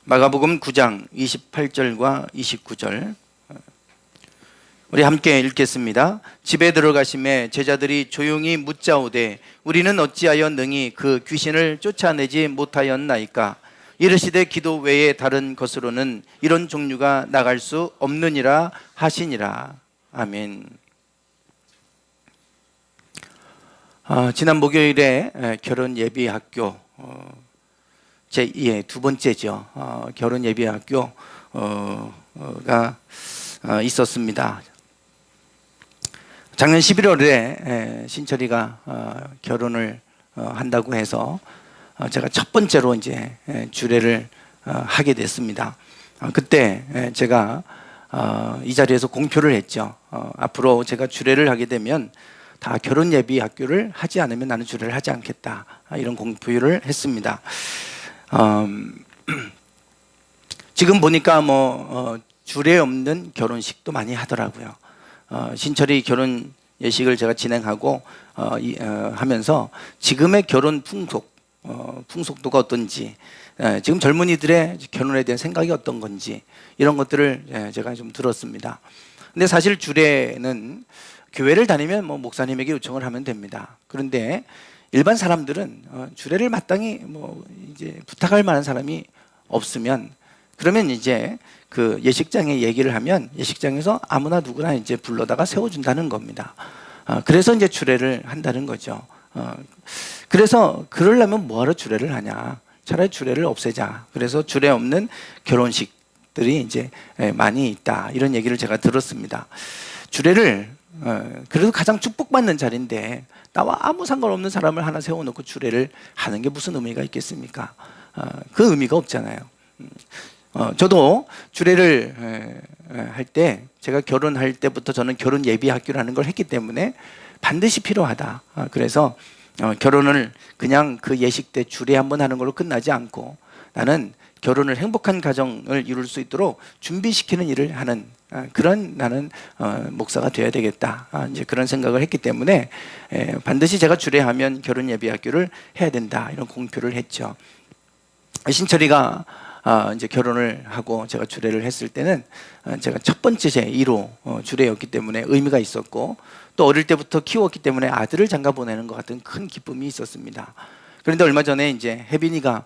마가복음 9장 28절과 29절 우리 함께 읽겠습니다. 집에 들어가심에 제자들이 조용히 묻자오되 우리는 어찌하여 능히 그 귀신을 쫓아내지 못하였나이까? 이르시되 기도 외에 다른 것으로는 이런 종류가 나갈 수 없느니라 하시니라. 아멘. 지난 목요일에 결혼 예비 학교 두 번째죠. 결혼 예비 학교가 있었습니다. 작년 11월에 신철이가 결혼을 한다고 해서 제가 첫 번째로 이제 주례를 하게 됐습니다. 그때 제가 이 자리에서 공표를 했죠. 앞으로 제가 주례를 하게 되면 다 결혼 예비 학교를 하지 않으면 나는 주례를 하지 않겠다, 이런 공표를 했습니다. 지금 보니까 주례 없는 결혼식도 많이 하더라고요. 신철이 결혼 예식을 제가 진행하고 하면서 지금의 결혼 풍속도가 어떤지, 지금 젊은이들의 결혼에 대한 생각이 어떤 건지, 이런 것들을 제가 좀 들었습니다. 근데 사실 주례는 교회를 다니면 목사님에게 요청을 하면 됩니다. 그런데 일반 사람들은 주례를 마땅히 이제 부탁할 만한 사람이 없으면, 그러면 이제 그 예식장에 얘기를 하면 예식장에서 아무나 누구나 이제 불러다가 세워준다는 겁니다. 그래서 이제 주례를 한다는 거죠. 그래서 그러려면 뭐하러 주례를 하냐? 차라리 주례를 없애자. 그래서 주례 없는 결혼식들이 이제 많이 있다, 이런 얘기를 제가 들었습니다. 주례를 그래도 가장 축복받는 자리인데 나와 아무 상관없는 사람을 하나 세워놓고 주례를 하는 게 무슨 의미가 있겠습니까? 그 의미가 없잖아요. 저도 주례를 할 때, 제가 결혼할 때부터 저는 결혼 예비 학교라는 걸 했기 때문에 반드시 필요하다. 그래서 결혼을 그냥 그 예식 때 주례 한번 하는 걸로 끝나지 않고 나는 결혼을 행복한 가정을 이룰 수 있도록 준비시키는 일을 하는 그런 나는 목사가 되어야 되겠다, 이제 그런 생각을 했기 때문에 반드시 제가 주례하면 결혼 예비 학교를 해야 된다, 이런 공표를 했죠. 신철이가 이제 결혼을 하고 제가 주례를 했을 때는 제가 첫 번째 제 1호 주례였기 때문에 의미가 있었고, 또 어릴 때부터 키웠기 때문에 아들을 장가 보내는 것 같은 큰 기쁨이 있었습니다. 그런데 얼마 전에 이제 혜빈이가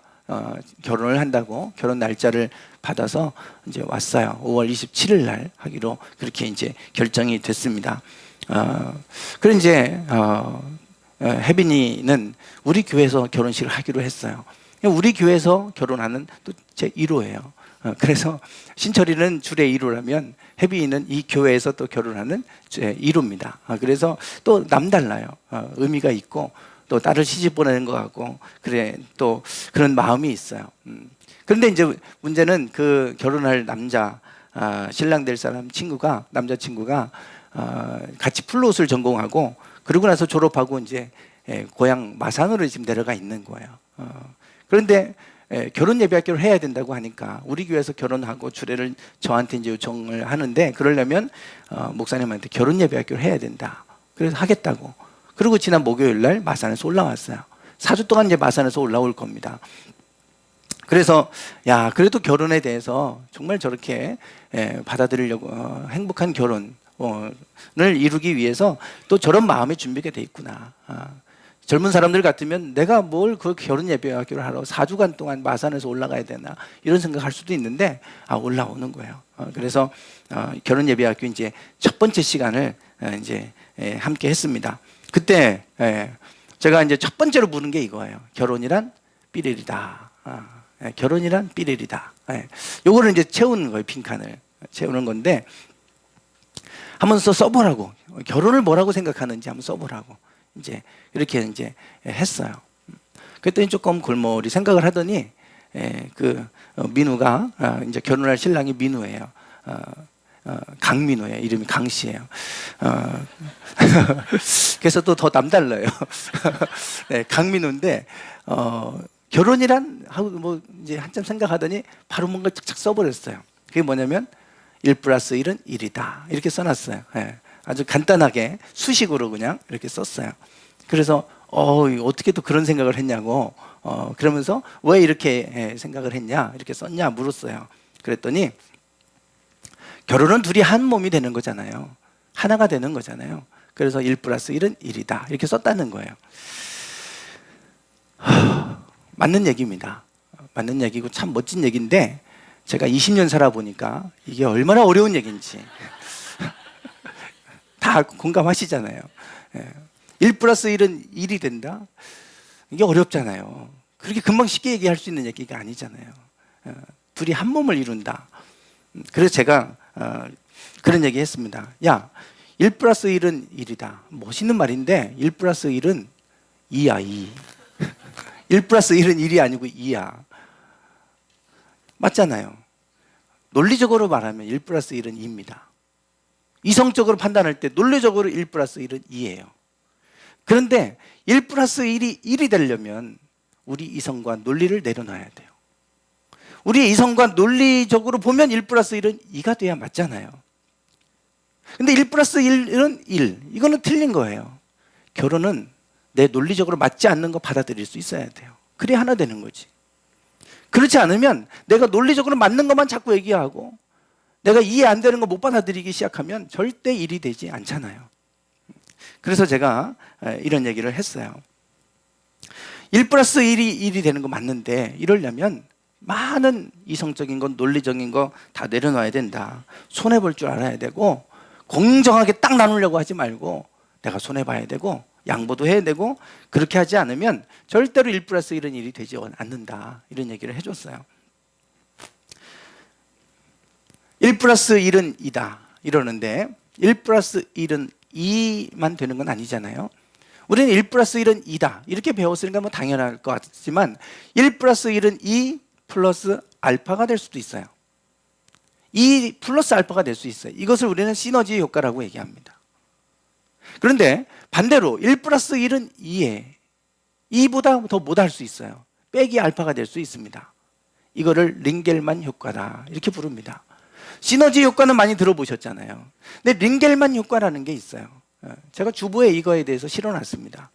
결혼을 한다고 결혼 날짜를 받아서 이제 왔어요. 5월 27일 날 하기로 그렇게 이제 결정이 됐습니다. 그래 이제 혜빈이는 우리 교회에서 결혼식을 하기로 했어요. 우리 교회에서 결혼하는 또 제 1호예요. 그래서 신철이는 주례 1호라면 혜빈이는 이 교회에서 또 결혼하는 제 1호입니다. 그래서 또 남달라요. 의미가 있고 또 딸을 시집 보내는 것 같고, 그래 또 그런 마음이 있어요. 그런데 이제 문제는 그 결혼할 남자, 신랑 될 사람 친구가, 남자친구가 같이 플롯을 전공하고 그러고 나서 졸업하고 이제 고향 마산으로 지금 내려가 있는 거예요. 그런데 결혼 예비 학교를 해야 된다고 하니까 우리 교회에서 결혼하고 주례를 저한테 이제 요청을 하는데, 그러려면 목사님한테 결혼 예비 학교를 해야 된다. 그래서 하겠다고. 그리고 지난 목요일 날 마산에서 올라왔어요. 4주 동안 이제 마산에서 올라올 겁니다. 그래서 그래도 결혼에 대해서 정말 저렇게 받아들이려고, 행복한 결혼을 이루기 위해서 또 저런 마음의 준비가 돼 있구나. 젊은 사람들 같으면 내가 뭘 그 결혼 예배 학교를 하러 4주간 동안 마산에서 올라가야 되나, 이런 생각할 수도 있는데 올라오는 거예요. 그래서 결혼 예배 학교 이제 첫 번째 시간을 이제 함께 했습니다. 그때 제가 이제 첫 번째로 묻는 게 이거예요. 결혼이란 삐리리다. 결혼이란 삐리리다. 요거를 이제 채우는 거예요. 빈칸을 채우는 건데 한번 써보라고, 결혼을 뭐라고 생각하는지 한번 써보라고 이제 이렇게 이제 했어요. 그랬더니 조금 골머리 생각을 하더니 민우가 이제 결혼할 신랑이 민우예요. 강민호예요. 이름이 강씨예요. 그래서 또 더 남달라요. 네, 강민호인데 결혼이란 하고 이제 한참 생각하더니 바로 뭔가 착착 써버렸어요. 그게 뭐냐면 1 플러스 1은 1이다, 이렇게 써놨어요. 네, 아주 간단하게 수식으로 그냥 이렇게 썼어요. 그래서 어떻게 또 그런 생각을 했냐고 그러면서 왜 이렇게 생각을 했냐, 이렇게 썼냐 물었어요. 그랬더니 결혼은 둘이 한 몸이 되는 거잖아요. 하나가 되는 거잖아요. 그래서 1 플러스 1은 1이다 이렇게 썼다는 거예요. 맞는 얘기입니다. 맞는 얘기고 참 멋진 얘기인데 제가 20년 살아보니까 이게 얼마나 어려운 얘기인지 다 공감하시잖아요. 1 플러스 1은 1이 된다? 이게 어렵잖아요. 그렇게 금방 쉽게 얘기할 수 있는 얘기가 아니잖아요. 둘이 한 몸을 이룬다. 그래서 제가 그런 얘기 했습니다. 야, 1 플러스 1은 1이다. 멋있는 말인데 1 플러스 1은 2야, 2. 1 플러스 1은 1이 아니고 2야. 맞잖아요. 논리적으로 말하면 1 플러스 1은 2입니다. 이성적으로 판단할 때 논리적으로 1 플러스 1은 2예요. 그런데 1 플러스 1이 1이 되려면 우리 이성과 논리를 내려놔야 돼요. 우리 이성과 논리적으로 보면 1 플러스 1은 2가 돼야 맞잖아요. 근데 1 플러스 1은 1. 이거는 틀린 거예요. 결혼은 내 논리적으로 맞지 않는 거 받아들일 수 있어야 돼요. 그래야 하나 되는 거지. 그렇지 않으면 내가 논리적으로 맞는 것만 자꾸 얘기하고 내가 이해 안 되는 거 못 받아들이기 시작하면 절대 1이 되지 않잖아요. 그래서 제가 이런 얘기를 했어요. 1 플러스 1이 1이 되는 거 맞는데 이러려면 많은 이성적인 것, 논리적인 거 다 내려놔야 된다. 손해볼 줄 알아야 되고 공정하게 딱 나누려고 하지 말고 내가 손해봐야 되고 양보도 해야 되고 그렇게 하지 않으면 절대로 1 플러스 1은 1이 되지 않는다. 이런 얘기를 해줬어요. 1 플러스 1은 2다 이러는데 1 플러스 1은 2만 되는 건 아니잖아요. 우리는 1 플러스 1은 2다 이렇게 배웠으니까 뭐 당연할 것 같지만 1 플러스 1은 2 플러스 알파가 될 수도 있어요. 2 플러스 알파가 될 수 있어요. 이것을 우리는 시너지 효과라고 얘기합니다. 그런데 반대로 1 플러스 1은 2에 2보다 더 못할 수 있어요. 빼기 알파가 될 수 있습니다. 이거를 링겔만 효과다 이렇게 부릅니다. 시너지 효과는 많이 들어보셨잖아요. 근데 링겔만 효과라는 게 있어요. 제가 주보에 이거에 대해서 실어놨습니다.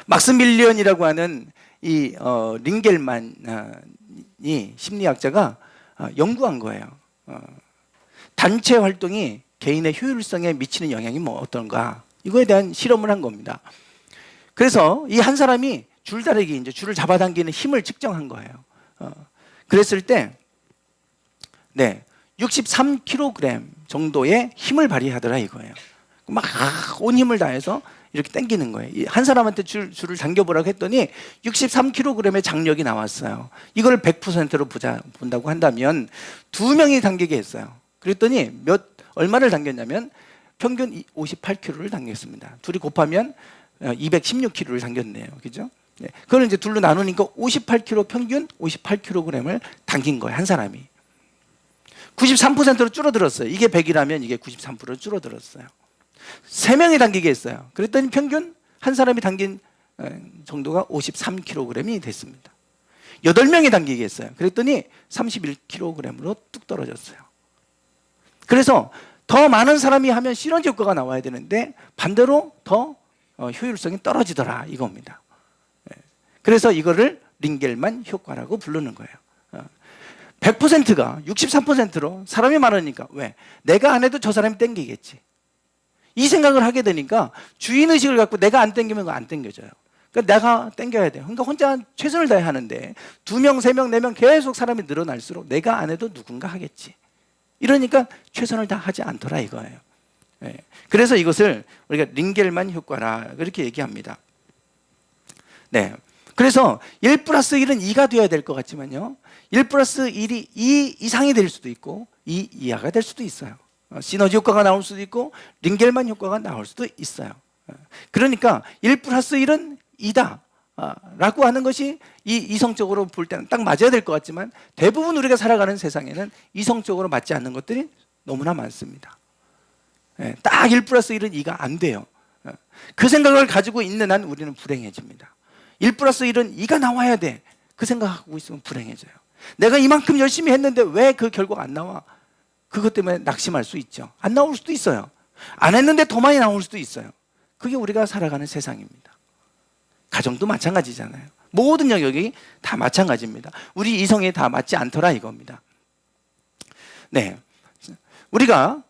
막스밀리언이라고 하는 이 링겔만이 심리학자가 연구한 거예요. 단체 활동이 개인의 효율성에 미치는 영향이 뭐 어떤가 이거에 대한 실험을 한 겁니다. 그래서 이 한 사람이 줄다리기 이제 줄을 잡아당기는 힘을 측정한 거예요. 그랬을 때 63kg 정도의 힘을 발휘하더라 이거예요. 막 온 힘을 다해서 이렇게 당기는 거예요. 한 사람한테 줄을 당겨보라고 했더니 63kg의 장력이 나왔어요. 이걸 100%로 본다고 한다면 2명이 당기게 했어요. 그랬더니 얼마를 당겼냐면 평균 58kg를 당겼습니다. 둘이 곱하면 216kg를 당겼네요. 그죠? 네. 그걸 이제 둘로 나누니까 58kg 평균 58kg을 당긴 거예요. 한 사람이. 93%로 줄어들었어요. 이게 100이라면 이게 93%로 줄어들었어요. 3명이 당기게 했어요. 그랬더니 평균 한 사람이 당긴 정도가 53kg이 됐습니다. 8명이 당기게 했어요. 그랬더니 31kg으로 뚝 떨어졌어요. 그래서 더 많은 사람이 하면 시너지 효과가 나와야 되는데 반대로 더 효율성이 떨어지더라 이겁니다. 그래서 이거를 링겔만 효과라고 부르는 거예요. 100%가 63%로 사람이 많으니까 왜? 내가 안 해도 저 사람이 땡기겠지. 이 생각을 하게 되니까 주인의식을 갖고 내가 안 땡기면 안 땡겨져요. 그러니까 내가 땡겨야 돼요. 그러니까 혼자 최선을 다해 하는데 2명, 3명, 4명 계속 사람이 늘어날수록 내가 안 해도 누군가 하겠지. 이러니까 최선을 다하지 않더라 이거예요. 그래서 이것을 우리가 링겔만 효과라 그렇게 얘기합니다. 네. 그래서 1 플러스 1은 2가 되어야 될 것 같지만요. 1 플러스 1이 2 이상이 될 수도 있고 2 이하가 될 수도 있어요. 시너지 효과가 나올 수도 있고 링겔만 효과가 나올 수도 있어요. 그러니까 1 플러스 1은 2다 라고 하는 것이 이성적으로 볼 때는 딱 맞아야 될 것 같지만 대부분 우리가 살아가는 세상에는 이성적으로 맞지 않는 것들이 너무나 많습니다. 딱 1 플러스 1은 2가 안 돼요. 그 생각을 가지고 있는 한 우리는 불행해집니다. 1 플러스 1은 2가 나와야 돼. 그 생각하고 있으면 불행해져요. 내가 이만큼 열심히 했는데 왜 그 결과가 안 나와? 그것 때문에 낙심할 수 있죠. 안 나올 수도 있어요. 안 했는데 더 많이 나올 수도 있어요. 그게 우리가 살아가는 세상입니다. 가정도 마찬가지잖아요. 모든 영역이 다 마찬가지입니다. 우리 이성에 다 맞지 않더라 이겁니다. 네, 우리가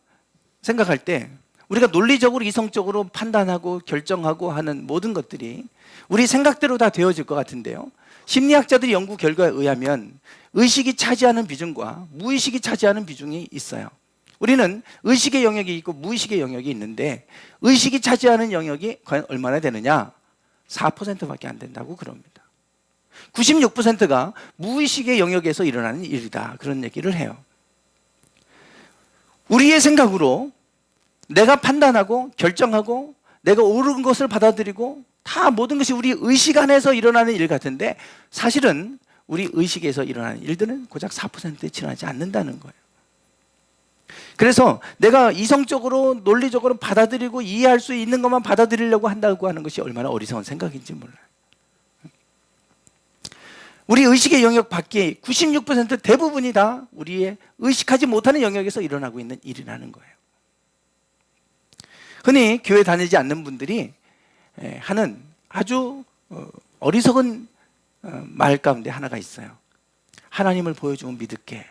생각할 때 우리가 논리적으로 이성적으로 판단하고 결정하고 하는 모든 것들이 우리 생각대로 다 되어질 것 같은데요, 심리학자들의 연구 결과에 의하면 의식이 차지하는 비중과 무의식이 차지하는 비중이 있어요. 우리는 의식의 영역이 있고 무의식의 영역이 있는데 의식이 차지하는 영역이 과연 얼마나 되느냐? 4%밖에 안 된다고 그럽니다. 96%가 무의식의 영역에서 일어나는 일이다, 그런 얘기를 해요. 우리의 생각으로 내가 판단하고 결정하고 내가 옳은 것을 받아들이고 다 모든 것이 우리 의식 안에서 일어나는 일 같은데 사실은 우리 의식에서 일어나는 일들은 고작 4%에 지나지 않는다는 거예요. 그래서 내가 이성적으로 논리적으로 받아들이고 이해할 수 있는 것만 받아들이려고 한다고 하는 것이 얼마나 어리석은 생각인지 몰라요. 우리 의식의 영역 밖에 96% 대부분이 다 우리의 의식하지 못하는 영역에서 일어나고 있는 일이라는 거예요. 흔히 교회 다니지 않는 분들이 하는 아주 어리석은 말 가운데 하나가 있어요. 하나님을 보여주면 믿을게.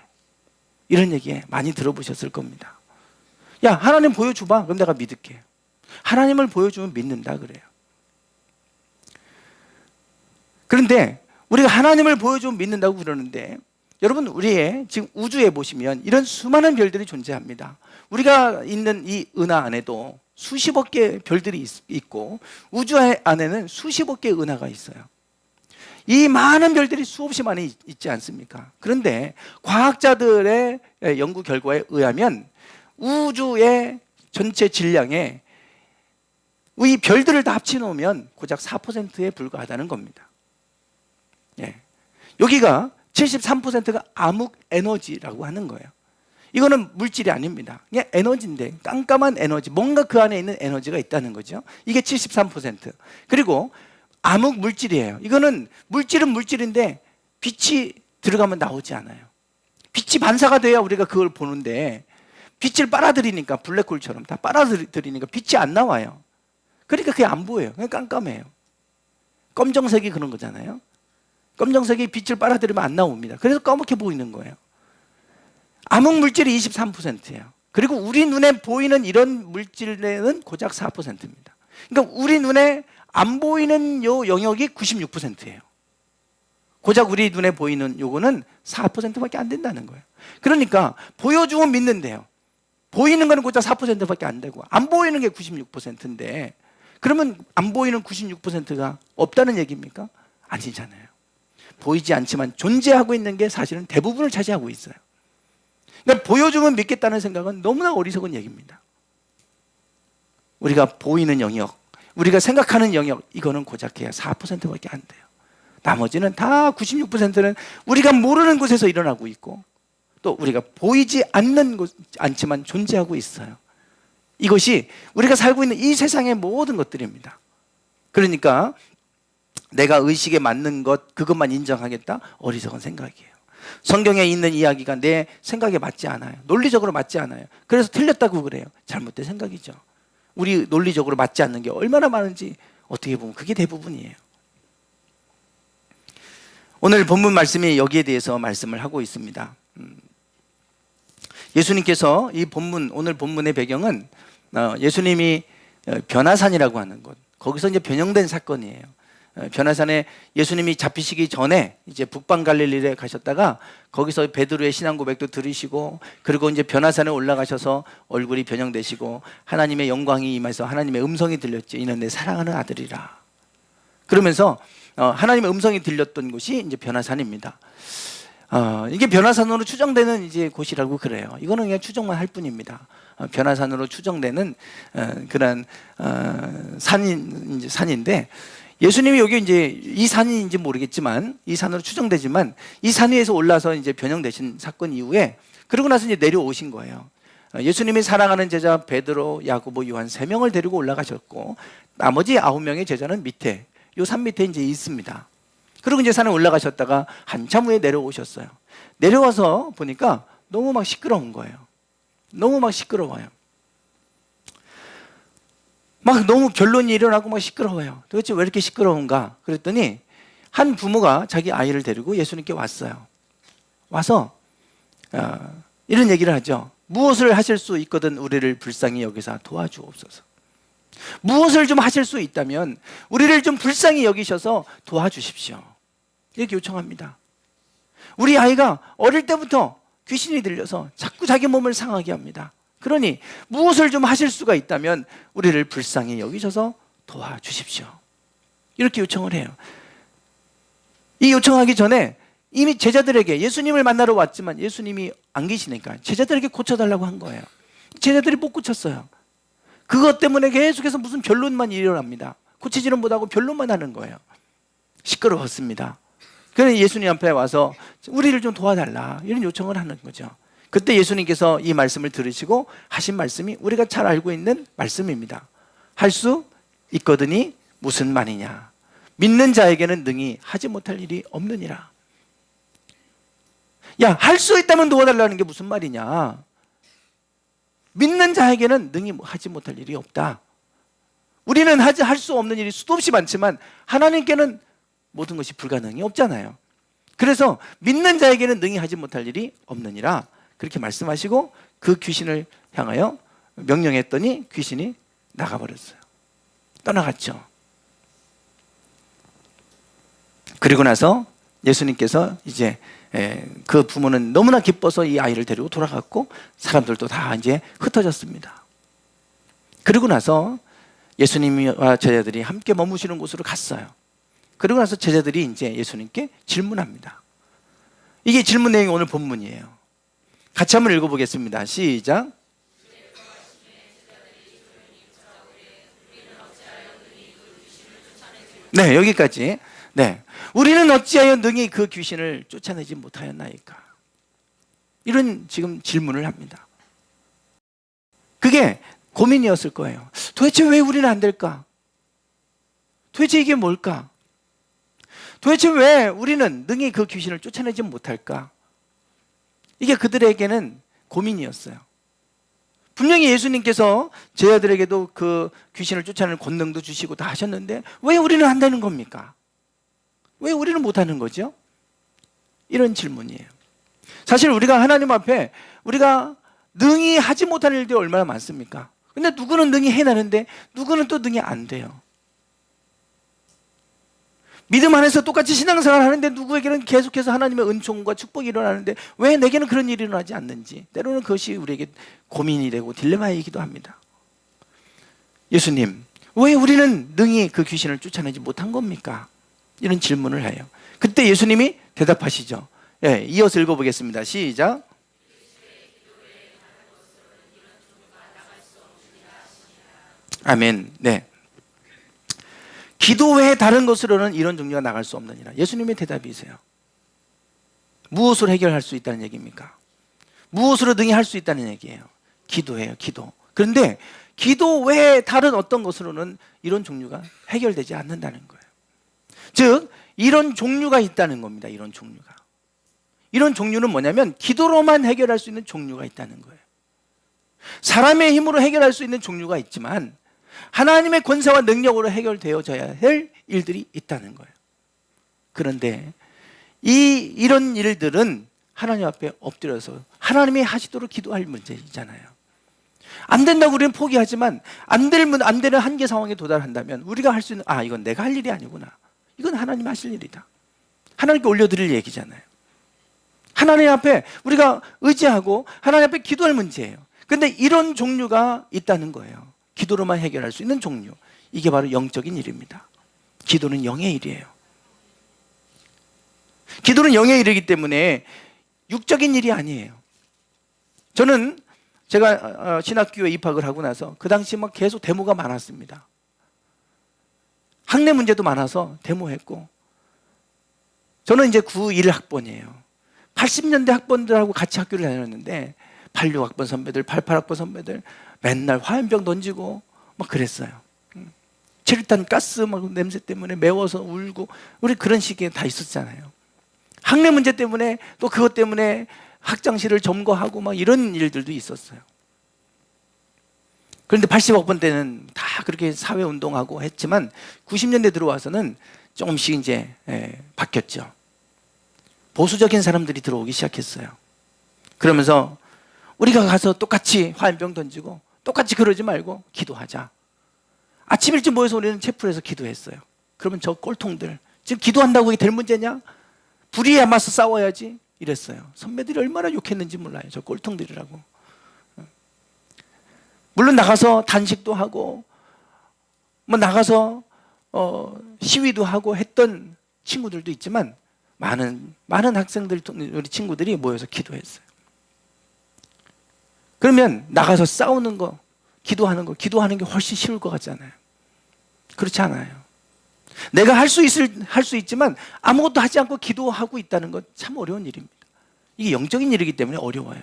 이런 얘기 많이 들어보셨을 겁니다. 야, 하나님 보여줘봐. 그럼 내가 믿을게. 하나님을 보여주면 믿는다 그래요. 그런데 우리가 하나님을 보여주면 믿는다고 그러는데 여러분, 우리의 지금 우주에 보시면 이런 수많은 별들이 존재합니다. 우리가 있는 이 은하 안에도 수십억 개의 별들이 있고 우주 안에는 수십억 개의 은하가 있어요. 이 많은 별들이 수없이 많이 있지 않습니까? 그런데 과학자들의 연구 결과에 의하면 우주의 전체 질량에 이 별들을 다 합쳐놓으면 고작 4%에 불과하다는 겁니다. 예. 여기가 73%가 암흑 에너지라고 하는 거예요. 이거는 물질이 아닙니다. 그냥 에너지인데, 깜깜한 에너지, 뭔가 그 안에 있는 에너지가 있다는 거죠. 이게 73%. 그리고 암흑 물질이에요. 이거는 물질은 물질인데 빛이 들어가면 나오지 않아요. 빛이 반사가 돼야 우리가 그걸 보는데 빛을 빨아들이니까, 블랙홀처럼 다 빨아들이니까 빛이 안 나와요. 그러니까 그게 안 보여요. 그냥 깜깜해요. 검정색이 그런 거잖아요. 검정색이 빛을 빨아들이면 안 나옵니다. 그래서 까맣게 보이는 거예요. 암흑 물질이 23%예요. 그리고 우리 눈에 보이는 이런 물질은 고작 4%입니다. 그러니까 우리 눈에 안 보이는 요 영역이 96%예요. 고작 우리 눈에 보이는 요거는 4%밖에 안 된다는 거예요. 그러니까 보여주면 믿는데요. 보이는 거는 고작 4%밖에 안 되고 안 보이는 게 96%인데 그러면 안 보이는 96%가 없다는 얘기입니까? 아니잖아요. 보이지 않지만 존재하고 있는 게 사실은 대부분을 차지하고 있어요. 그러니까 보여주면 믿겠다는 생각은 너무나 어리석은 얘기입니다. 우리가 보이는 영역, 우리가 생각하는 영역, 이거는 고작 해야 4%밖에 안 돼요. 나머지는 다 96%는 우리가 모르는 곳에서 일어나고 있고 또 우리가 보이지 않지만 존재하고 있어요. 이것이 우리가 살고 있는 이 세상의 모든 것들입니다. 그러니까 내가 의식에 맞는 것, 그것만 인정하겠다? 어리석은 생각이에요. 성경에 있는 이야기가 내 생각에 맞지 않아요. 논리적으로 맞지 않아요. 그래서 틀렸다고 그래요. 잘못된 생각이죠. 우리 논리적으로 맞지 않는 게 얼마나 많은지 어떻게 보면 그게 대부분이에요. 오늘 본문 말씀이 여기에 대해서 말씀을 하고 있습니다. 예수님께서 이 본문, 오늘 본문의 배경은 예수님이 변화산이라고 하는 곳, 거기서 이제 변형된 사건이에요. 변화산에 예수님이 잡히시기 전에 이제 북방 갈릴리에 가셨다가 거기서 베드로의 신앙 고백도 들으시고 그리고 이제 변화산에 올라가셔서 얼굴이 변형되시고 하나님의 영광이 임해서 하나님의 음성이 들렸지. 이는 내 사랑하는 아들이라. 그러면서 하나님의 음성이 들렸던 곳이 이제 변화산입니다. 이게 변화산으로 추정되는 이제 곳이라고 그래요. 이거는 그냥 추정만 할 뿐입니다. 변화산으로 추정되는 그런 산인데 예수님이 여기 이제 이 산인지 모르겠지만 이 산으로 추정되지만 이 산 위에서 올라서 이제 변형되신 사건 이후에 그러고 나서 이제 내려오신 거예요. 예수님이 사랑하는 제자 베드로, 야고보, 요한 3명을 데리고 올라가셨고 나머지 9명의 제자는 밑에 요 산 밑에 이제 있습니다. 그리고 이제 산에 올라가셨다가 한참 후에 내려오셨어요. 내려와서 보니까 너무 막 시끄러운 거예요. 너무 막 시끄러워요. 막 너무 변론이 일어나고 막 시끄러워요. 도대체 왜 이렇게 시끄러운가? 그랬더니 한 부모가 자기 아이를 데리고 예수님께 왔어요. 와서 이런 얘기를 하죠. 무엇을 하실 수 있거든 우리를 불쌍히 여기사 도와주옵소서. 무엇을 좀 하실 수 있다면 우리를 좀 불쌍히 여기셔서 도와주십시오. 이렇게 요청합니다. 우리 아이가 어릴 때부터 귀신이 들려서 자꾸 자기 몸을 상하게 합니다. 그러니 무엇을 좀 하실 수가 있다면 우리를 불쌍히 여기셔서 도와주십시오. 이렇게 요청을 해요. 이 요청하기 전에 이미 제자들에게 예수님을 만나러 왔지만 예수님이 안 계시니까 제자들에게 고쳐달라고 한 거예요. 제자들이 못 고쳤어요. 그것 때문에 계속해서 무슨 변론만 일어납니다. 고치지는 못하고 변론만 하는 거예요. 시끄러웠습니다. 그래서 예수님 앞에 와서 우리를 좀 도와달라 이런 요청을 하는 거죠. 그때 예수님께서 이 말씀을 들으시고 하신 말씀이 우리가 잘 알고 있는 말씀입니다. 할 수 있거든이 무슨 말이냐. 믿는 자에게는 능히 하지 못할 일이 없느니라. 야, 할 수 있다면 도와달라는 게 무슨 말이냐. 믿는 자에게는 능히 하지 못할 일이 없다. 우리는 할 수 없는 일이 수도 없이 많지만 하나님께는 모든 것이 불가능이 없잖아요. 그래서 믿는 자에게는 능히 하지 못할 일이 없느니라 그렇게 말씀하시고 그 귀신을 향하여 명령했더니 귀신이 나가버렸어요. 떠나갔죠. 그리고 나서 예수님께서 이제 그 부모는 너무나 기뻐서 이 아이를 데리고 돌아갔고 사람들도 다 이제 흩어졌습니다. 그리고 나서 예수님과 제자들이 함께 머무시는 곳으로 갔어요. 그리고 나서 제자들이 이제 예수님께 질문합니다. 이게 질문 내용이 오늘 본문이에요. 같이 한번 읽어보겠습니다. 시작. 네, 여기까지. 네, 우리는 어찌하여 능히 그 귀신을 쫓아내지 못하였나이까? 이런 지금 질문을 합니다. 그게 고민이었을 거예요. 도대체 왜 우리는 안 될까? 도대체 이게 뭘까? 도대체 왜 우리는 능히 그 귀신을 쫓아내지 못할까? 이게 그들에게는 고민이었어요. 분명히 예수님께서 제자들에게도 그 귀신을 쫓아내는 권능도 주시고 다 하셨는데 왜 우리는 안 되는 겁니까? 왜 우리는 못하는 거죠? 이런 질문이에요. 사실 우리가 하나님 앞에 우리가 능히 하지 못하는 일들이 얼마나 많습니까? 근데 누구는 능히 해내는데 누구는 또 능히 안 돼요. 믿음 안에서 똑같이 신앙생활을 하는데 누구에게는 계속해서 하나님의 은총과 축복이 일어나는데 왜 내게는 그런 일이 일어나지 않는지 때로는 그것이 우리에게 고민이 되고 딜레마이기도 합니다. 예수님, 왜 우리는 능히 그 귀신을 쫓아내지 못한 겁니까? 이런 질문을 해요. 그때 예수님이 대답하시죠. 예, 이어서 읽어보겠습니다. 시작. 아멘. 네. 기도 외에 다른 것으로는 이런 종류가 나갈 수 없느니라. 예수님의 대답이세요. 무엇으로 해결할 수 있다는 얘기입니까? 무엇으로 능히 할 수 있다는 얘기예요. 기도예요, 기도. 그런데 기도 외에 다른 어떤 것으로는 이런 종류가 해결되지 않는다는 거예요. 즉, 이런 종류가 있다는 겁니다. 이런 종류가. 이런 종류는 뭐냐면 기도로만 해결할 수 있는 종류가 있다는 거예요. 사람의 힘으로 해결할 수 있는 종류가 있지만 하나님의 권세와 능력으로 해결되어져야 할 일들이 있다는 거예요. 그런데 이런 일들은 하나님 앞에 엎드려서 하나님이 하시도록 기도할 문제이잖아요. 안 된다고 우리는 포기하지만 안 되는 한계 상황에 도달한다면 우리가 할 수 있는 이건 내가 할 일이 아니구나. 이건 하나님 하실 일이다. 하나님께 올려드릴 얘기잖아요. 하나님 앞에 우리가 의지하고 하나님 앞에 기도할 문제예요. 그런데 이런 종류가 있다는 거예요. 기도로만 해결할 수 있는 종류. 이게 바로 영적인 일입니다. 기도는 영의 일이에요. 기도는 영의 일이기 때문에 육적인 일이 아니에요. 저는 제가 신학교에 입학을 하고 나서 그 당시 막 계속 데모가 많았습니다. 학내 문제도 많아서 데모했고, 저는 이제 91학번이에요. 80년대 학번들하고 같이 학교를 다녔는데 86학번 선배들, 88학번 선배들 맨날 화염병 던지고 막 그랬어요. 체류탄 가스 막 냄새 때문에 매워서 울고 우리 그런 시기에 다 있었잖아요. 학내 문제 때문에 또 그것 때문에 학장실을 점거하고 막 이런 일들도 있었어요. 그런데 80억 때는 다 그렇게 사회운동하고 했지만 90년대 들어와서는 조금씩 이제 바뀌었죠. 보수적인 사람들이 들어오기 시작했어요. 그러면서 우리가 가서 똑같이 화염병 던지고 똑같이 그러지 말고 기도하자. 아침 일찍 모여서 우리는 채플에서 기도했어요. 그러면 저 꼴통들 지금 기도한다고 이게 될 문제냐? 불의에 맞서 싸워야지 이랬어요. 선배들이 얼마나 욕했는지 몰라요. 저 꼴통들이라고. 물론 나가서 단식도 하고 뭐 나가서 시위도 하고 했던 친구들도 있지만 많은 학생들, 우리 친구들이 모여서 기도했어요. 그러면 나가서 싸우는 거, 기도하는 게 훨씬 쉬울 것 같잖아요. 그렇지 않아요. 내가 할 수 있지만 아무것도 하지 않고 기도하고 있다는 건 참 어려운 일입니다. 이게 영적인 일이기 때문에 어려워요.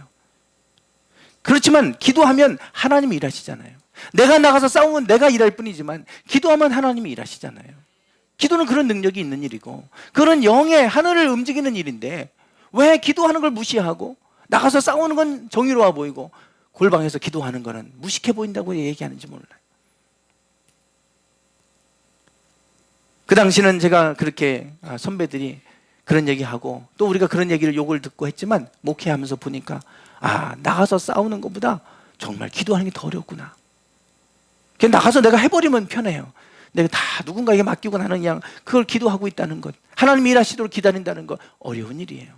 그렇지만 기도하면 하나님이 일하시잖아요. 내가 나가서 싸우면 내가 일할 뿐이지만 기도하면 하나님이 일하시잖아요. 기도는 그런 능력이 있는 일이고 그런 영의 하늘을 움직이는 일인데 왜 기도하는 걸 무시하고 나가서 싸우는 건 정의로워 보이고 골방에서 기도하는 거는 무식해 보인다고 얘기하는지 몰라요. 그 당시는 제가 그렇게 선배들이 그런 얘기하고 또 우리가 그런 얘기를 욕을 듣고 했지만 목회하면서 보니까 나가서 싸우는 것보다 정말 기도하는 게 더 어렵구나. 그냥 나가서 내가 해버리면 편해요. 내가 다 누군가에게 맡기고 나는 그냥 그걸 기도하고 있다는 것, 하나님이 일하시도록 기다린다는 것 어려운 일이에요.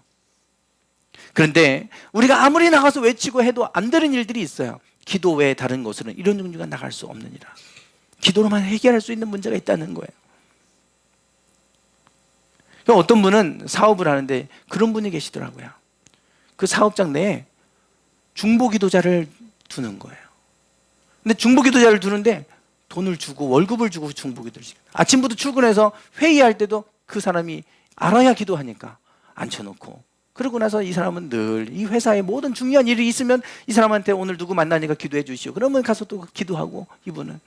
그런데 우리가 아무리 나가서 외치고 해도 안 되는 일들이 있어요. 기도 외에 다른 곳으로는 이런 종류가 나갈 수 없느니라. 기도로만 해결할 수 있는 문제가 있다는 거예요. 어떤 분은 사업을 하는데 그런 분이 계시더라고요. 그 사업장 내에 중보기도자를 두는 거예요. 근데 중보기도자를 두는데 돈을 주고 월급을 주고 중보기도를 시켜요. 아침부터 출근해서 회의할 때도 그 사람이 알아야 기도하니까 앉혀놓고 그러고 나서 이 사람은 늘 이 회사에 모든 중요한 일이 있으면 이 사람한테 오늘 누구 만나니까 기도해 주시오. 그러면 가서 또 기도하고 이분은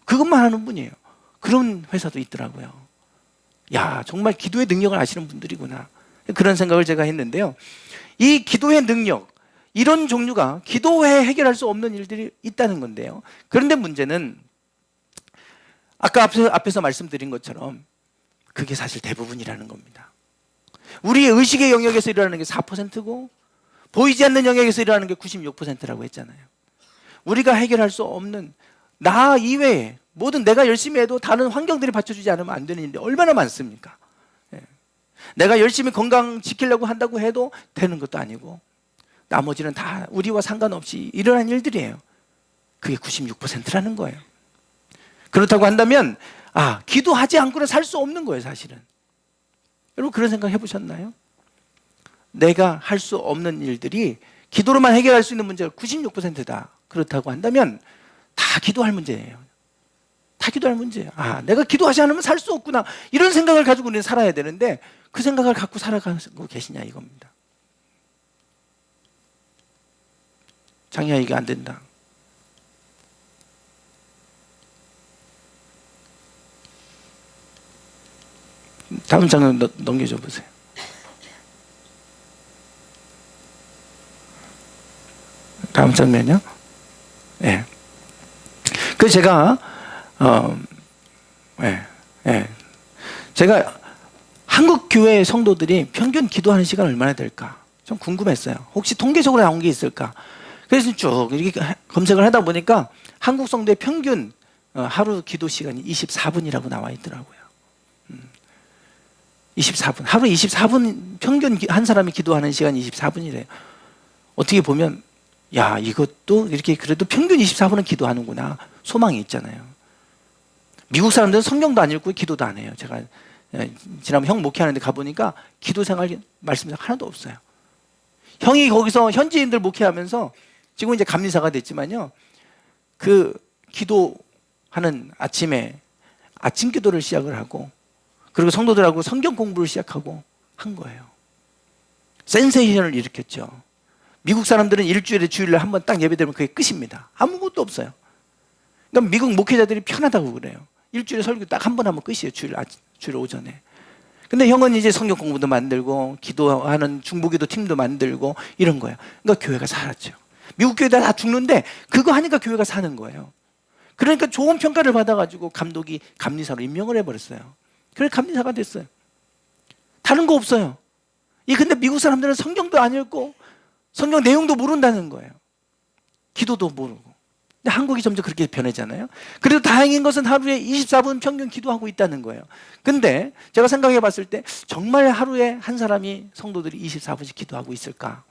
그것만 하는 분이에요. 그런 회사도 있더라고요. 야, 정말 기도의 능력을 아시는 분들이구나. 그런 생각을 제가 했는데요. 이 기도의 능력, 이런 종류가 기도 외에 해결할 수 없는 일들이 있다는 건데요. 그런데 문제는 아까 앞에서 말씀드린 것처럼 그게 사실 대부분이라는 겁니다. 우리의 의식의 영역에서 일어나는 게 4%고 보이지 않는 영역에서 일어나는 게 96%라고 했잖아요. 우리가 해결할 수 없는 나 이외에 모든 내가 열심히 해도 다른 환경들이 받쳐주지 않으면 안 되는 일이 얼마나 많습니까? 내가 열심히 건강 지키려고 한다고 해도 되는 것도 아니고 나머지는 다 우리와 상관없이 일어난 일들이에요. 그게 96%라는 거예요. 그렇다고 한다면 기도하지 않고는 살 수 없는 거예요, 사실은. 여러분 그런 생각 해보셨나요? 내가 할 수 없는 일들이 기도로만 해결할 수 있는 문제가 96%다. 그렇다고 한다면 다 기도할 문제예요. 다 기도할 문제예요. 내가 기도하지 않으면 살 수 없구나. 이런 생각을 가지고 우리는 살아야 되는데 그 생각을 갖고 살아가고 계시냐 이겁니다. 장이야 이게 안 된다. 다음 장면 넘겨줘 보세요. 다음 장면요. 예. 그 제가 제가 한국 교회 성도들이 평균 기도하는 시간 얼마나 될까 좀 궁금했어요. 혹시 통계적으로 나온 게 있을까? 그래서 쭉 이렇게 검색을 하다 보니까 한국 성도의 평균 하루 기도 시간이 24분이라고 나와 있더라고요. 24분. 하루 24분 평균 한 사람이 기도하는 시간이 24분이래요. 어떻게 보면 이것도 이렇게 그래도 평균 24분은 기도하는구나. 소망이 있잖아요. 미국 사람들은 성경도 안 읽고 기도도 안 해요. 제가 지난번 형 목회하는데 가보니까 기도 생활 말씀이 하나도 없어요. 형이 거기서 현지인들 목회하면서 지금 이제 감리사가 됐지만요. 그 기도하는 아침에 아침 기도를 시작을 하고 그리고 성도들하고 성경 공부를 시작하고 한 거예요. 센세이션을 일으켰죠. 미국 사람들은 일주일에 주일날 한번 딱 예배되면 그게 끝입니다. 아무것도 없어요. 그러니까 미국 목회자들이 편하다고 그래요. 일주일에 설교 딱 한 번 하면 끝이에요. 주일 오전에. 근데 형은 이제 성경 공부도 만들고 기도하는 중보기도 팀도 만들고 이런 거예요. 그러니까 교회가 살았죠. 미국 교회들 다 죽는데 그거 하니까 교회가 사는 거예요. 그러니까 좋은 평가를 받아가지고 감독이 감리사로 임명을 해버렸어요. 그래서 감리사가 됐어요. 다른 거 없어요. 근데 미국 사람들은 성경도 안 읽고 성경 내용도 모른다는 거예요. 기도도 모르고. 근데 한국이 점점 그렇게 변하잖아요. 그래도 다행인 것은 하루에 24분 평균 기도하고 있다는 거예요. 근데 제가 생각해 봤을 때 정말 하루에 한 사람이 성도들이 24분씩 기도하고 있을까?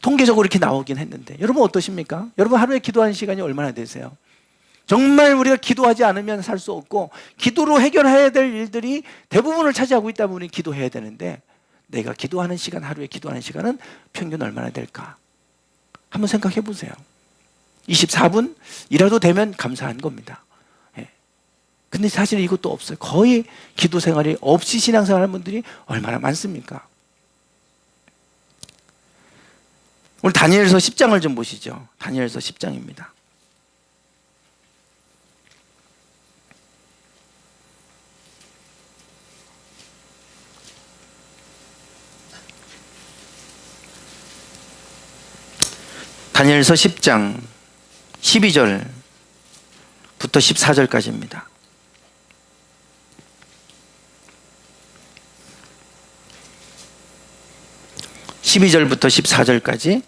통계적으로 이렇게 나오긴 했는데 여러분 어떠십니까? 여러분 하루에 기도하는 시간이 얼마나 되세요? 정말 우리가 기도하지 않으면 살 수 없고 기도로 해결해야 될 일들이 대부분을 차지하고 있다 보니 기도해야 되는데 내가 기도하는 시간, 하루에 기도하는 시간은 평균 얼마나 될까? 한번 생각해 보세요. 24분이라도 되면 감사한 겁니다. 근데 사실 이것도 없어요. 거의 기도 생활이 없이 신앙생활 하는 분들이 얼마나 많습니까? 오늘 다니엘서 10장을 좀 보시죠. 다니엘서 10장입니다. 다니엘서 10장 12절부터 14절까지입니다. 12절부터 14절까지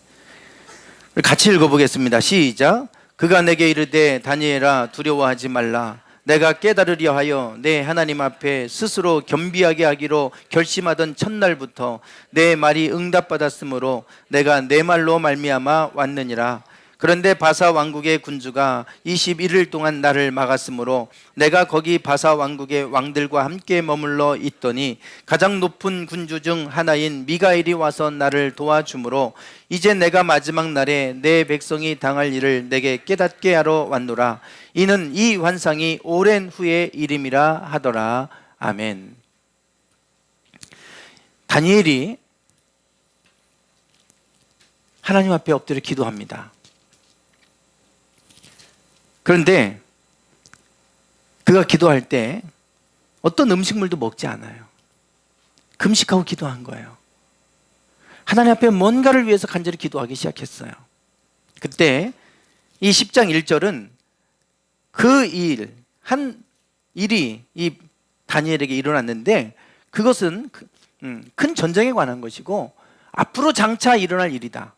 같이 읽어보겠습니다. 시작. 그가 내게 이르되 다니엘아 두려워하지 말라. 내가 깨달으려 하여 내 하나님 앞에 스스로 겸비하게 하기로 결심하던 첫날부터 내 말이 응답받았으므로 내가 내 말로 말미암아 왔느니라. 그런데 바사 왕국의 군주가 21일 동안 나를 막았으므로 내가 거기 바사 왕국의 왕들과 함께 머물러 있더니 가장 높은 군주 중 하나인 미가엘이 와서 나를 도와주므로 이제 내가 마지막 날에 내 백성이 당할 일을 내게 깨닫게 하러 왔노라. 이는 이 환상이 오랜 후의 일임이라 하더라. 아멘. 다니엘이 하나님 앞에 엎드려 기도합니다. 그런데 그가 기도할 때 어떤 음식물도 먹지 않아요. 금식하고 기도한 거예요. 하나님 앞에 뭔가를 위해서 간절히 기도하기 시작했어요. 그때 이 10장 1절은 그 일, 한 일이 이 다니엘에게 일어났는데 그것은 큰 전쟁에 관한 것이고 앞으로 장차 일어날 일이다.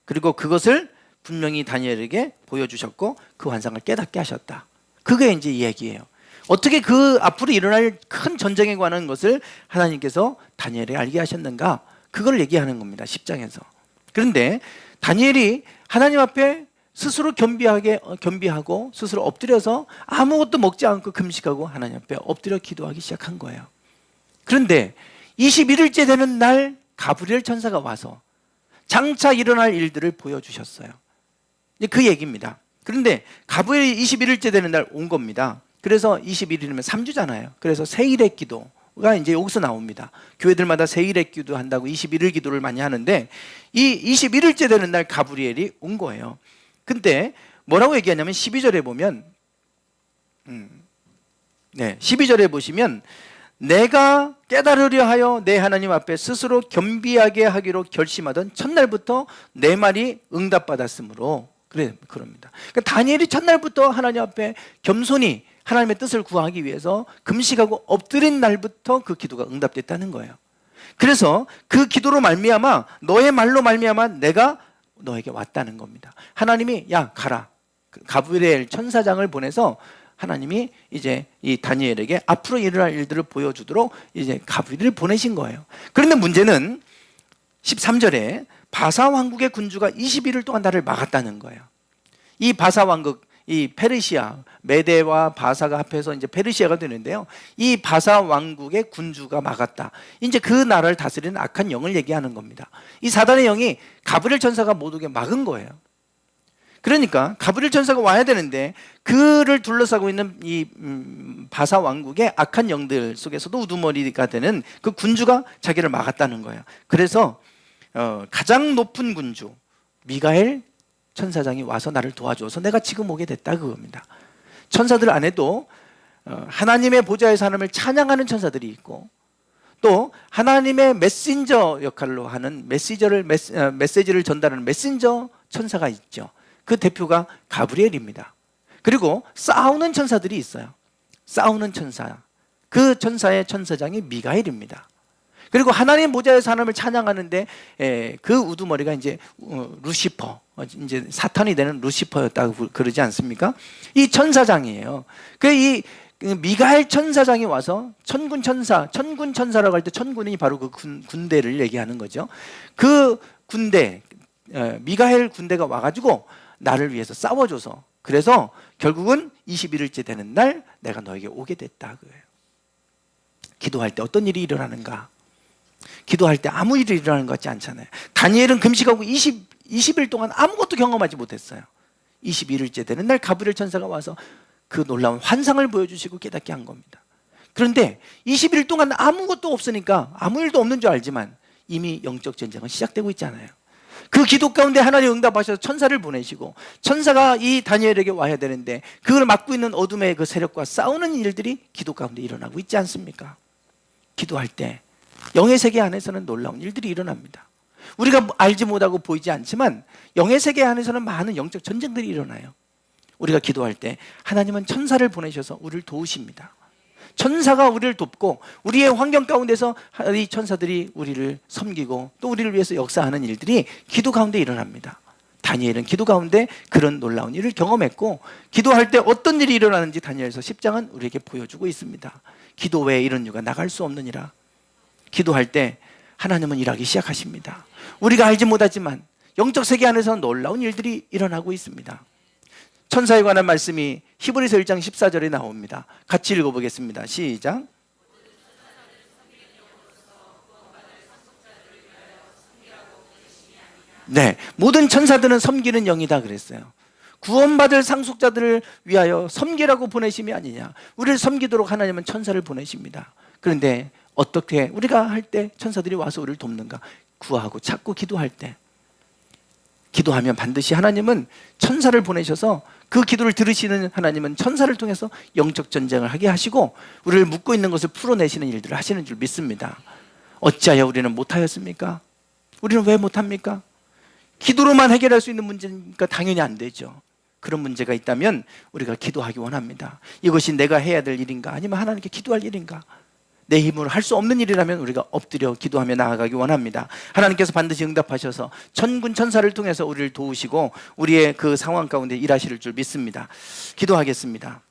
그리고 그것을 분명히 다니엘에게 보여주셨고 그 환상을 깨닫게 하셨다. 그게 이제 이야기예요. 어떻게 그 앞으로 일어날 큰 전쟁에 관한 것을 하나님께서 다니엘에게 알게 하셨는가? 그걸 얘기하는 겁니다. 10장에서. 그런데 다니엘이 하나님 앞에 스스로 겸비하고 스스로 엎드려서 아무것도 먹지 않고 금식하고 하나님 앞에 엎드려 기도하기 시작한 거예요. 그런데 21일째 되는 날 가브리엘 천사가 와서 장차 일어날 일들을 보여주셨어요. 그 얘기입니다. 그런데 가브리엘이 21일째 되는 날 온 겁니다. 그래서 21일이면 3주잖아요. 그래서 세일의 기도가 이제 여기서 나옵니다. 교회들마다 세일의 기도 한다고 21일 기도를 많이 하는데 이 21일째 되는 날 가브리엘이 온 거예요. 근데 뭐라고 얘기하냐면 12절에 보면 12절에 보시면 내가 깨달으려 하여 내 하나님 앞에 스스로 겸비하게 하기로 결심하던 첫날부터 내 말이 응답받았으므로 그럽니다. 그러니까 다니엘이 첫날부터 하나님 앞에 겸손히 하나님의 뜻을 구하기 위해서 금식하고 엎드린 날부터 그 기도가 응답됐다는 거예요. 그래서 그 기도로 말미암아 너의 말로 말미암아 내가 너에게 왔다는 겁니다. 하나님이 야 가라. 가브리엘 천사장을 보내서 하나님이 이제 이 다니엘에게 앞으로 일어날 일들을 보여주도록 이제 가브리엘을 보내신 거예요. 그런데 문제는 13절에 바사 왕국의 군주가 21일 동안 나를 막았다는 거예요. 이 바사 왕국, 이 페르시아, 메데와 바사가 합해서 이제 페르시아가 되는데요. 이 바사 왕국의 군주가 막았다. 이제 그 나라를 다스리는 악한 영을 얘기하는 겁니다. 이 사단의 영이 가브리엘 천사가 못 오게 막은 거예요. 그러니까 가브리엘 천사가 와야 되는데 그를 둘러싸고 있는 이 바사 왕국의 악한 영들 속에서도 우두머리가 되는 그 군주가 자기를 막았다는 거예요. 그래서 가장 높은 군주 미가엘 천사장이 와서 나를 도와줘서 내가 지금 오게 됐다 그겁니다. 천사들 안에도 하나님의 보좌에서 하나님을 찬양하는 천사들이 있고 또 하나님의 메신저 역할로 하는 메시지를 전달하는 메신저 천사가 있죠. 그 대표가 가브리엘입니다. 그리고 싸우는 천사들이 있어요. 싸우는 천사. 그 천사의 천사장이 미가엘입니다. 그리고 하나님 보좌에서 하나님을 찬양하는데 그 우두머리가 이제 루시퍼, 이제 사탄이 되는 루시퍼였다고 그러지 않습니까? 이 천사장이에요. 이 미가엘 천사장이 와서 천군 천사라고 할 때 천군이 바로 그 군대를 얘기하는 거죠. 그 군대, 미가엘 군대가 와가지고 나를 위해서 싸워줘서, 그래서 결국은 21일째 되는 날 내가 너에게 오게 됐다 그거예요. 기도할 때 어떤 일이 일어나는가? 기도할 때 아무 일이 일어나는 것 같지 않잖아요. 다니엘은 금식하고 20일 동안 아무것도 경험하지 못했어요. 21일째 되는 날 가브리엘 천사가 와서 그 놀라운 환상을 보여주시고 깨닫게 한 겁니다. 그런데 20일 동안 아무것도 없으니까 아무 일도 없는 줄 알지만 이미 영적 전쟁은 시작되고 있잖아요. 그 기도 가운데 하나님 응답하셔서 천사를 보내시고, 천사가 이 다니엘에게 와야 되는데 그걸 막고 있는 어둠의 그 세력과 싸우는 일들이 기도 가운데 일어나고 있지 않습니까? 기도할 때 영의 세계 안에서는 놀라운 일들이 일어납니다. 우리가 알지 못하고 보이지 않지만 영의 세계 안에서는 많은 영적 전쟁들이 일어나요. 우리가 기도할 때 하나님은 천사를 보내셔서 우리를 도우십니다. 천사가 우리를 돕고 우리의 환경 가운데서 이 천사들이 우리를 섬기고 또 우리를 위해서 역사하는 일들이 기도 가운데 일어납니다. 다니엘은 기도 가운데 그런 놀라운 일을 경험했고, 기도할 때 어떤 일이 일어나는지 다니엘서 10장은 우리에게 보여주고 있습니다. 기도 외에 이런 이유가 나갈 수 없느니라. 기도할 때 하나님은 일하기 시작하십니다. 우리가 알지 못하지만 영적 세계 안에서 놀라운 일들이 일어나고 있습니다. 천사에 관한 말씀이 히브리서 1장 14절에 나옵니다. 같이 읽어보겠습니다. 시작. 네, 모든 천사들은 섬기는 영이다 그랬어요. 구원받을 상속자들을 위하여 섬기라고 보내심이 아니냐. 우리를 섬기도록 하나님은 천사를 보내십니다. 그런데 어떻게 우리가 할 때 천사들이 와서 우리를 돕는가? 구하고 찾고 기도할 때, 기도하면 반드시 하나님은 천사를 보내셔서 그 기도를 들으시는 하나님은 천사를 통해서 영적 전쟁을 하게 하시고 우리를 묶고 있는 것을 풀어내시는 일들을 하시는 줄 믿습니다. 어찌하여 우리는 못하였습니까? 우리는 왜 못합니까? 기도로만 해결할 수 있는 문제니까 당연히 안 되죠. 그런 문제가 있다면 우리가 기도하기 원합니다. 이것이 내가 해야 될 일인가? 아니면 하나님께 기도할 일인가? 내 힘으로 할 수 없는 일이라면 우리가 엎드려 기도하며 나아가기 원합니다. 하나님께서 반드시 응답하셔서 천군 천사를 통해서 우리를 도우시고 우리의 그 상황 가운데 일하실 줄 믿습니다. 기도하겠습니다.